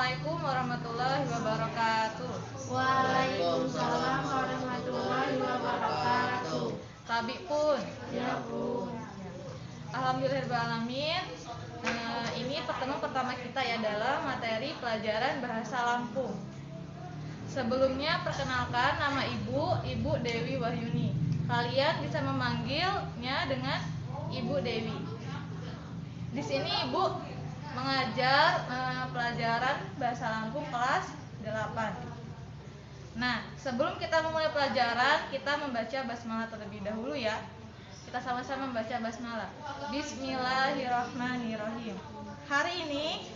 Assalamualaikum warahmatullahi wabarakatuh. Waalaikumsalam warahmatullahi wabarakatuh. Kabi pun. Ya pun. Alhamdulillahirrahmanirrahim. Ini pertemuan pertama kita ya dalam materi pelajaran bahasa Lampung. Sebelumnya perkenalkan, nama Ibu Dewi Wahyuni. Kalian bisa memanggilnya dengan Ibu Dewi. Di sini Ibu mengajar pelajaran bahasa Lampung kelas 8. Nah, sebelum kita memulai pelajaran, kita membaca basmalah terlebih dahulu ya. Kita sama-sama membaca basmalah. Bismillahirrahmanirrahim. Hari ini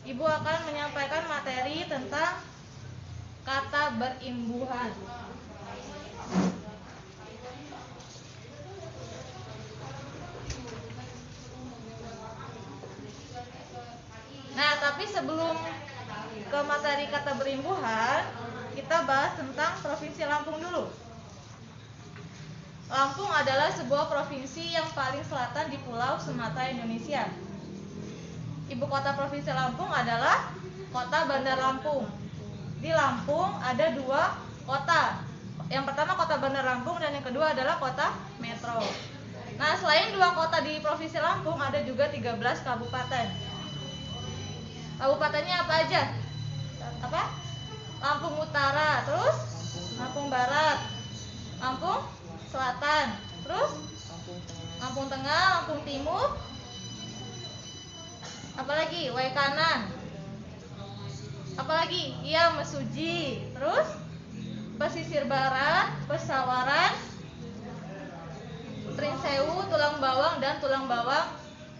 Ibu akan menyampaikan materi tentang kata berimbuhan. Nah, tapi sebelum ke materi kata berimbuhan, kita bahas tentang Provinsi Lampung dulu. Lampung adalah sebuah provinsi yang paling selatan di Pulau Sumatera, Indonesia. Ibu kota Provinsi Lampung adalah Kota Bandar Lampung. Di Lampung ada 2 kota. Yang pertama Kota Bandar Lampung dan yang kedua adalah Kota Metro. Nah, selain 2 kota di Provinsi Lampung, ada juga 13 kabupaten. Kabupatennya apa aja? Lampung Utara, terus Lampung Barat, Lampung Selatan, terus Lampung Tengah, Lampung Timur, apalagi Waikanan, apalagi iya Mesuji, terus Pesisir Barat, Pesawaran, Prinsewu, Tulang Bawang, dan Tulang Bawang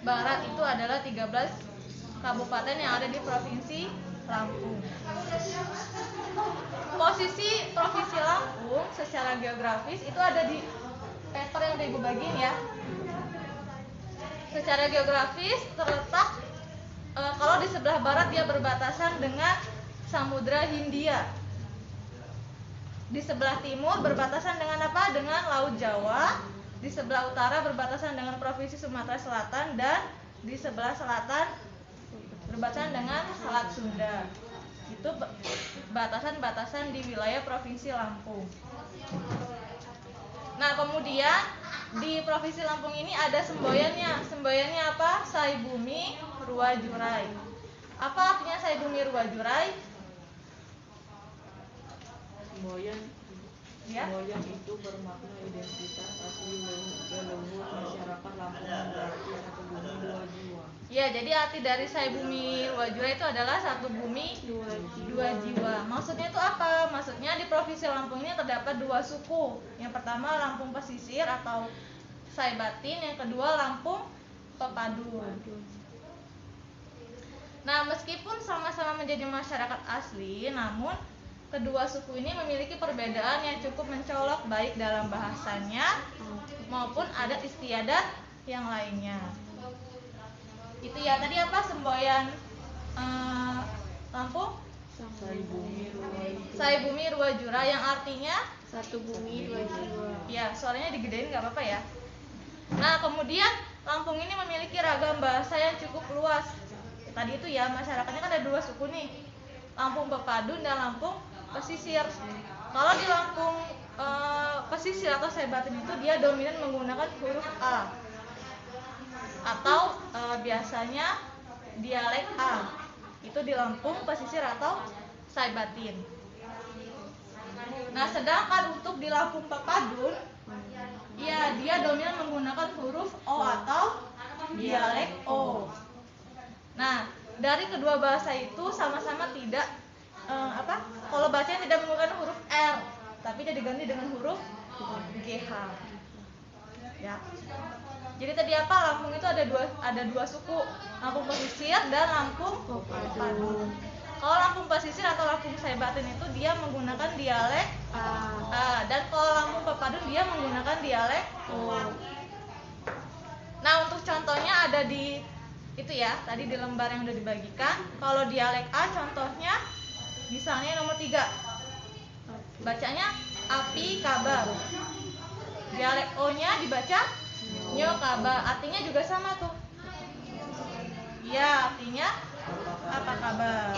Barat. Itu adalah 13 kabupaten yang ada di Provinsi Lampung. Posisi Provinsi Lampung secara geografis itu ada di paper yang udah Ibu bagiin ya. Secara geografis terletak kalau di sebelah barat dia berbatasan dengan Samudra Hindia. Di sebelah timur berbatasan dengan apa? Dengan Laut Jawa. Di sebelah utara berbatasan dengan Provinsi Sumatera Selatan, dan di sebelah selatan berbatasan dengan Selat Sunda. Itu batasan-batasan di wilayah Provinsi Lampung. Nah, kemudian di Provinsi Lampung ini ada semboyannya. Semboyannya apa? Saibumi Ruwajurai. Apa artinya Saibumi Ruwajurai? Semboyan Ya. Semboyan itu bermakna identitas asli leluhur masyarakat Lampung yang berarti satu bumi 2 jiwa. Ya, jadi arti dari Saibumi Ruwajurai itu adalah satu bumi 2 jiwa. Maksudnya itu apa? Maksudnya di Provinsi Lampung ini terdapat 2 suku. Yang pertama Lampung Pesisir atau Saibatin, yang kedua Lampung Pepadun. Nah, meskipun sama-sama menjadi masyarakat asli, namun kedua suku ini memiliki perbedaan yang cukup mencolok baik dalam bahasanya maupun adat istiadat yang lainnya. Itu ya, tadi apa semboyan Lampung? Saibumi Ruwajurai, yang artinya Satu bumi 2 jiwa. ya, suaranya digedein nggak apa-apa ya. Nah, kemudian Lampung ini memiliki ragam bahasa yang cukup luas. Tadi itu ya, masyarakatnya kan ada 2 suku nih, Lampung Pepadun dan Lampung Pesisir. Kalau di Lampung Pesisir atau Saibatin itu dia dominan menggunakan huruf A atau biasanya dialek A. Itu di Lampung Pesisir atau Saibatin. Nah, sedangkan untuk di Lampung Pepadun, ya dia dominan menggunakan huruf O atau dialek O. Nah, dari kedua bahasa itu sama-sama tidak kalau bacanya tidak menggunakan huruf R, tapi dia diganti dengan huruf GH. Ya. Jadi tadi apa? Lampung itu ada dua suku, Lampung Pesisir dan Lampung Pepadun. Kalau Lampung Pesisir atau Lampung Saibatin itu dia menggunakan dialek A, dan kalau Lampung Pepadun dia menggunakan dialek O. Nah, untuk contohnya ada di itu ya, tadi di lembar yang udah dibagikan. Kalau dialek A contohnya misalnya nomor 3. Bacanya api kabar. Dialek O-nya dibaca nyo kabar. Artinya juga sama tuh. Ya, artinya apa kabar.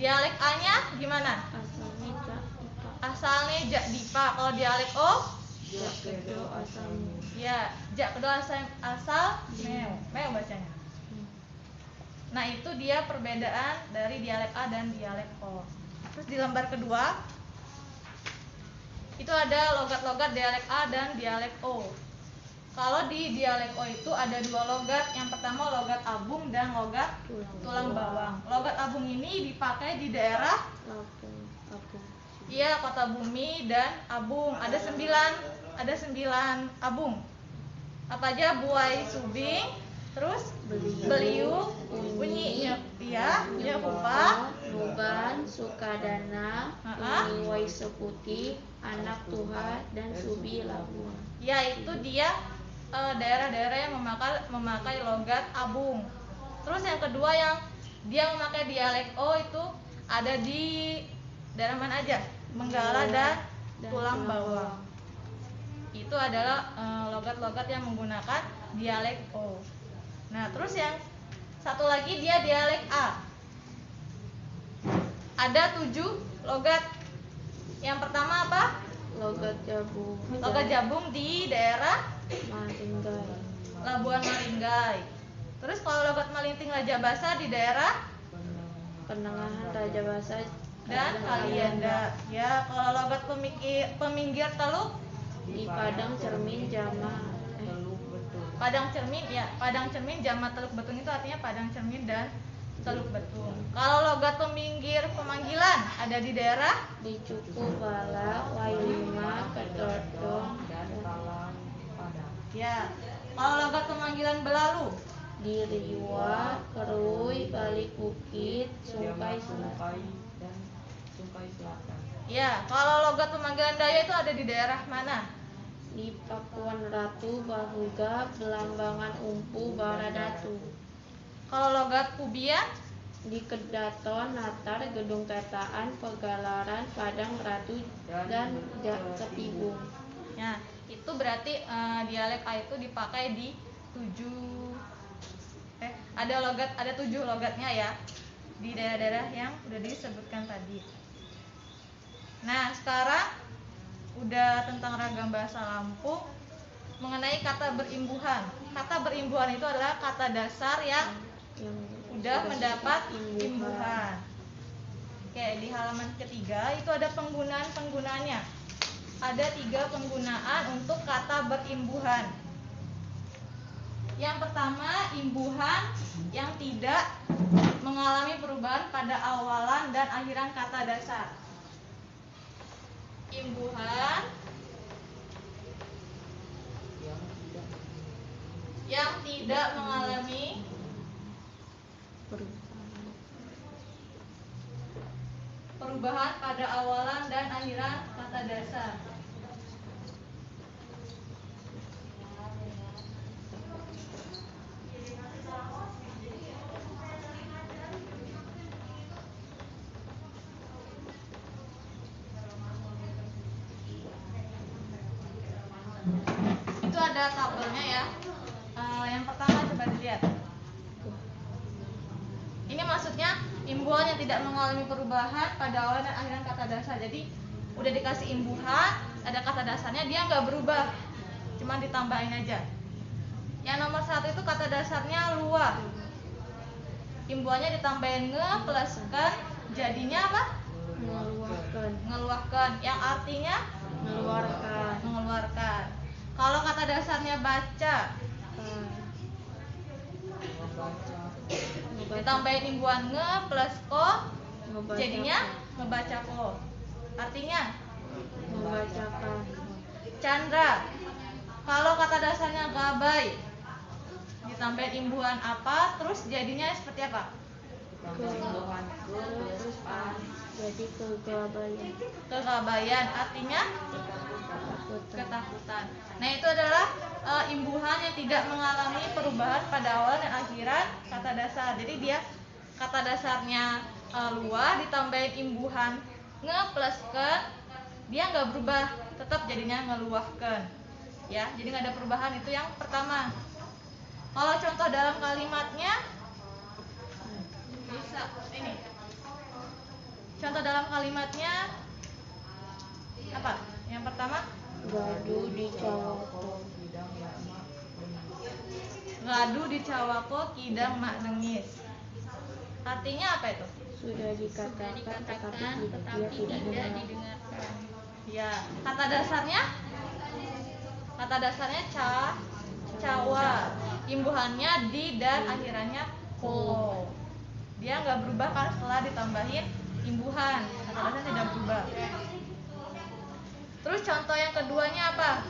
dialek A-nya gimana? Asalnya jak ipa. Asalnya jak dipa. Kalau dialek O, Jak kedo asalnya. ya jak kedua asal meu. Meu bacanya. Nah, itu dia perbedaan dari dialek A dan dialek O. Terus di lembar kedua itu ada logat-logat dialek A dan dialek O. Kalau di dialek O itu ada dua logat. Yang pertama logat abung dan logat tulang bawang. Logat abung ini dipakai di daerah iya, Kota Bumi dan Abung. Ada 9 abung. Apa aja? Buai Subing, terus Beliuk, Unyi ya, Kupa, Nuban, Sukadana, Unyi Waiseputi, Anak Tuhan, dan Subi Labuan. Ya, itu dia daerah-daerah yang memakai logat abung. Terus yang kedua yang dia memakai dialek O itu ada di daerah mana aja? Menggala dan Tulang Bawang. Itu adalah logat-logat yang menggunakan dialek O. Nah, terus yang satu lagi dia dialek A. Ada 7 logat. Yang pertama apa? Logat Jabung. Logat Jabung di daerah Maringgai. Labuan Maringgai. Terus kalau logat Malinting Raja Basa di daerah Penengahan Raja Basa dan Kalianda. Ya, kalau logat peminggir Teluk di Padang Cermin Jama. Teluk Betung. Padang Cermin, ya, Padang Cermin Jama Teluk Betung itu artinya Padang Cermin dan Teluk Betung. Kalau logat peminggir pemanggilan ada di daerah Di Cuku Bala, Wailima, Kedodong, Dan Talang Padang. ya. Kalau logat pemanggilan Belalu di Riwa, Kerui, Balik Bukit, Sungkai Jamat Selatan. Sungkai dan Sungkai Selatan. ya. Kalau logat pemanggilan Dayak itu ada di daerah mana? Di Pakuan Ratu, Bahuga, Belambangan Umpu, Baradatu. Kalau logat Pubian Di Kedaton, Natar, Gedung Ketaan, Pegalaran, Padang Ratu, dan Ketibung. ya, itu berarti dialek A itu dipakai di 7 logatnya ya, di daerah-daerah yang udah disebutkan tadi. Nah, sekarang udah tentang ragam bahasa Lampung. Mengenai kata berimbuhan. Kata berimbuhan itu adalah kata dasar yang udah mendapat imbuhan. Oke, di halaman ketiga itu ada penggunaannya. Ada 3 penggunaan untuk kata berimbuhan. Yang pertama, imbuhan yang tidak mengalami perubahan pada awalan dan akhiran kata dasar. Imbuhan yang tidak mengalami perubahan pada awalan dan akhiran kata dasar. Itu ada tabelnya ya. Yang pertama coba dilihat. Ini maksudnya imbuhan yang tidak mengalami perubahan pada awal dan akhiran kata dasar. Jadi udah dikasih imbuhan, ada kata dasarnya, dia nggak berubah, cuma ditambahin aja. Yang nomor 1 itu kata dasarnya luah. Imbuhannya ditambahin nge plus kan, jadinya apa? Ngeluahkan. Yang artinya mengeluarkan. Kalau kata dasarnya baca, ditambahin imbuhan nge plus ko, jadinya ngebaca ko. Artinya membacakan. Chandra. Kalau kata dasarnya gabai, ditambahin imbuhan apa, terus jadinya seperti apa? Jadi kegabayan. Kegabayan, artinya ketakutan. Nah, itu adalah imbuhan yang tidak mengalami perubahan pada awal dan akhiran kata dasar. Jadi dia kata dasarnya luah, ditambahin imbuhan nge plus ke, dia nggak berubah, tetap jadinya ngeluahkan. Ya, jadi nggak ada perubahan. Itu yang pertama. Kalau contoh dalam kalimatnya bisa ini. Contoh dalam kalimatnya apa? Yang pertama, Gadu di cawako. Bidang mak dengis. ngadu di cawako kidang mak nengis. Artinya apa itu? Sudah dikatakan tetapi dia tidak dengar. Ya, kata dasarnya cawa. Imbuhannya di dan akhirannya ko. Dia nggak berubah kan setelah ditambahin imbuhan. Kata dasarnya tidak berubah. Terus contoh yang keduanya apa?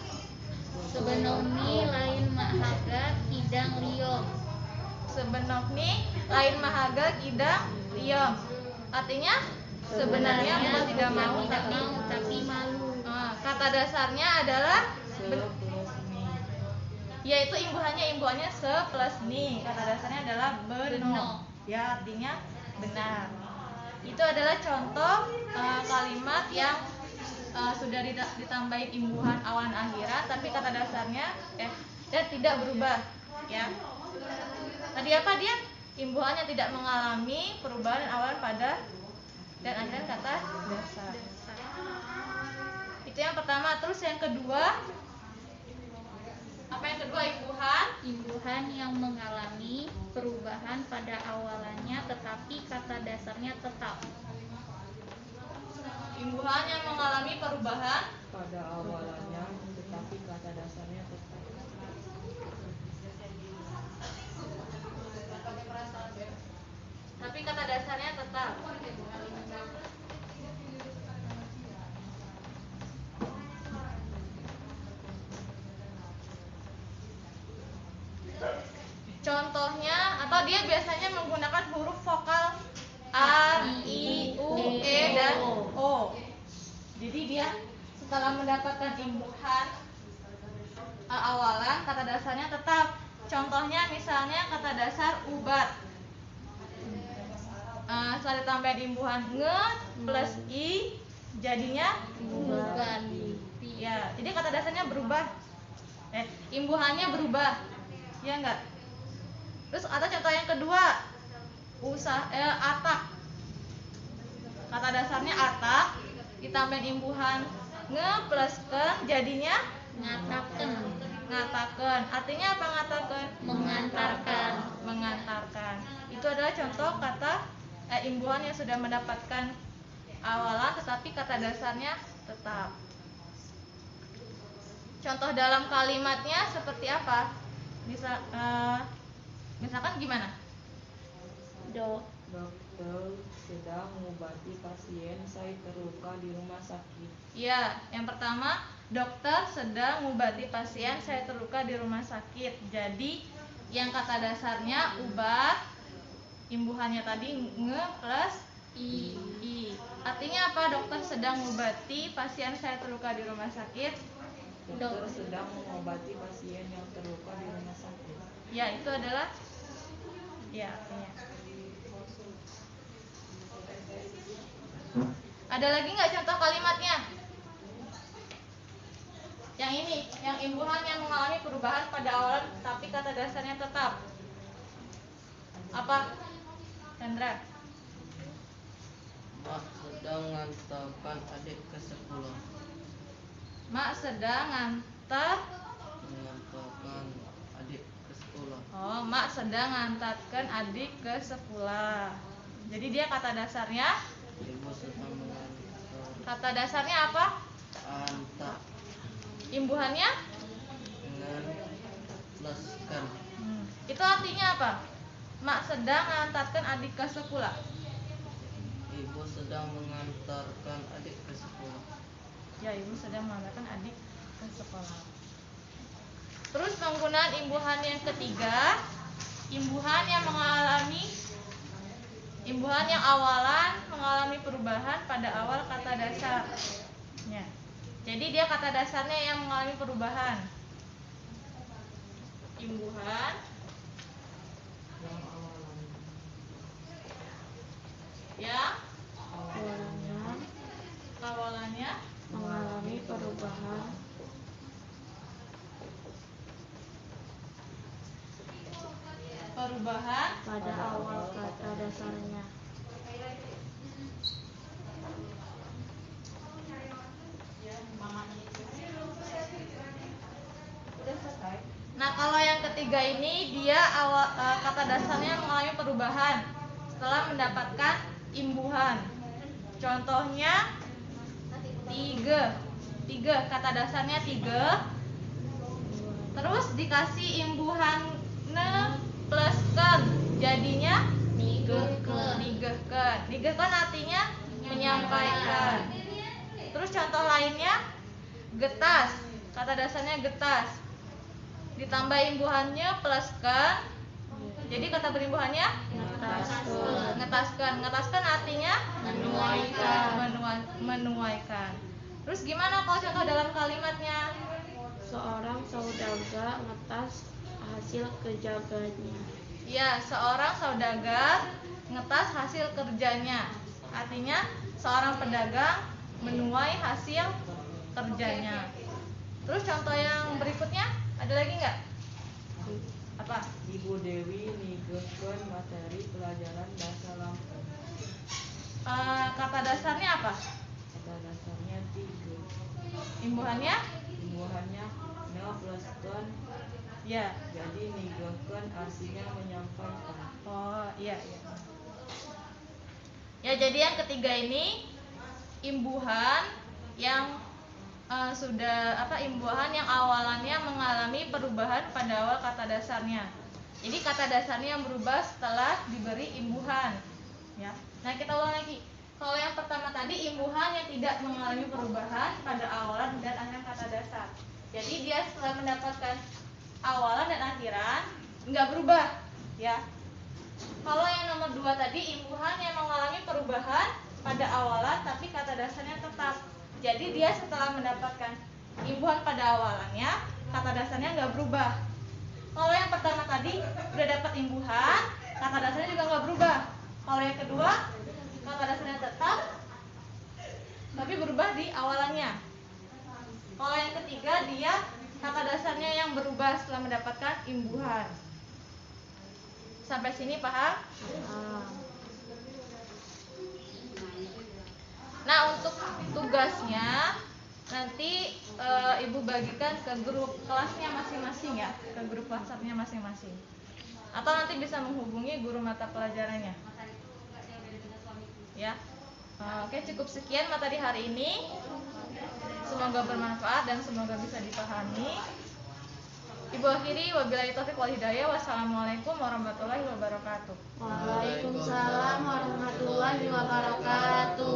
Sebenarnya lain mahaga kidang liom. Sebenarnya lain mahaga kidang liom. Artinya sebenarnya bukan tidak mau tapi malu. Kata dasarnya adalah Se plus mi. yaitu imbuhannya se plus ni. Kata dasarnya adalah beno. Ya, artinya benar. Itu adalah contoh kalimat yang sudah ditambahin imbuhan awalan akhiran tapi kata dasarnya dan tidak berubah, ya. Tadi apa dia? Imbuhannya tidak mengalami perubahan awalan pada dan akhiran kata dasar. Itu yang pertama. Terus yang kedua, apa yang kedua? Imbuhan yang mengalami perubahan pada awalannya tetapi kata dasarnya tetap. Imbuhan yang mengalami perubahan Pada awalannya, tetapi kata dasarnya tetap. tapi kata dasarnya tetap. Contohnya, atau dia biasanya menggunakan huruf vokal A, I, U, E, dan O. Jadi dia setelah mendapatkan imbuhan awalan, kata dasarnya tetap. Contohnya misalnya kata dasar ubat. Setelah ditambahin imbuhan nge plus i jadinya Ubat. ya, jadi kata dasarnya berubah. Imbuhannya berubah. Ya enggak? Terus atau contoh yang kedua, atak. Kata dasarnya atak, ditambahin imbuhan nge plus ken jadinya ngataken. Artinya apa ngataken? Mengantarkan. Itu adalah contoh kata imbuhan yang sudah mendapatkan awalan tetapi kata dasarnya tetap. Contoh dalam kalimatnya seperti apa? Misalkan gimana? Dokter sedang mengobati pasien saya terluka di rumah sakit. Ya, yang pertama, dokter sedang mengobati pasien saya terluka di rumah sakit. Jadi, yang kata dasarnya ubat, imbuhannya tadi nge plus i. Artinya apa? Dokter sedang mengobati pasien saya terluka di rumah sakit. Dokter sedang mengobati pasien yang terluka di rumah sakit. Ya, itu adalah ya artinya. Ada lagi nggak contoh kalimatnya? Yang ini, yang imbuhan yang mengalami perubahan pada awalan tapi kata dasarnya tetap. Apa? Chandra. Mak sedang ngantarkan adik ke sekolah. Mak sedang mengantarkan adik ke sekolah. Oh, mak sedang ngantarkan adik ke sekolah. Jadi dia kata dasarnya? Ibu sedang mengantar. Kata dasarnya apa? Antar. Imbuhannya? Dengan pluskan. Itu artinya apa? Mak sedang mengantarkan adik ke sekolah. Ibu sedang mengantarkan adik ke sekolah. Ya, ibu sedang mengantarkan adik ke sekolah. Terus penggunaan imbuhan yang ketiga, imbuhan yang awalan mengalami perubahan pada awal kata dasarnya. Jadi dia kata dasarnya yang mengalami perubahan. Imbuhan yang awalannya mengalami perubahan pada awal kata dasarnya. Nah, kalau yang ketiga ini dia kata dasarnya mengalami perubahan setelah mendapatkan imbuhan. Contohnya tiga, kata dasarnya 3. Terus dikasih imbuhan pluskan, jadinya nigehkeun artinya menyampaikan. Terus contoh lainnya getas, kata dasarnya getas, ditambah imbuhannya pluskan, jadi kata berimbuhannya ngetaskan artinya menuaikan. Terus gimana kalau contoh dalam kalimatnya? Seorang saudagar ngetas hasil kerjanya. Ya, seorang saudagar ngetas hasil kerjanya. Artinya seorang pedagang menuai hasil kerjanya. Terus contoh yang berikutnya ada lagi nggak? Apa? Ibu Dewi nigehkeun materi pelajaran bahasa Lampung. Kata dasarnya apa? Kata dasarnya 3. Imbuhannya? Imbuhannya pluskan, Ya. jadi nigehkeun artinya menyampaikan. Oh, iya. Ya, jadi yang ketiga ini imbuhan yang imbuhan yang awalannya mengalami perubahan pada awal kata dasarnya. Jadi kata dasarnya yang berubah setelah diberi imbuhan. Ya. Nah, kita ulang lagi. Kalau yang pertama tadi imbuhan yang tidak mengalami perubahan pada awalan dan akhir kata dasar. Jadi dia setelah mendapatkan awalan dan akhiran nggak berubah, ya. Kalau yang nomor 2 tadi imbuhan yang mengalami perubahan pada awalan tapi kata dasarnya tetap. Jadi dia setelah mendapatkan imbuhan pada awalannya, kata dasarnya nggak berubah. Kalau yang pertama tadi udah dapat imbuhan, kata dasarnya juga nggak berubah. Kalau yang kedua, kata dasarnya tetap, tapi berubah di awalannya. Kalau yang ketiga dia kata dasarnya yang berubah setelah mendapatkan imbuhan. Sampai sini paham? Nah, untuk tugasnya nanti ibu bagikan ke grup kelasnya masing-masing ya, ke grup WhatsApp-nya masing-masing. Atau nanti bisa menghubungi guru mata pelajarannya. Ya. Oke, cukup sekian materi hari ini. Semoga bermanfaat dan semoga bisa dipahami. Ibu akhiri wabillahi taufiq wal hidayah. Wassalamualaikum warahmatullahi wabarakatuh. Waalaikumsalam warahmatullahi wabarakatuh.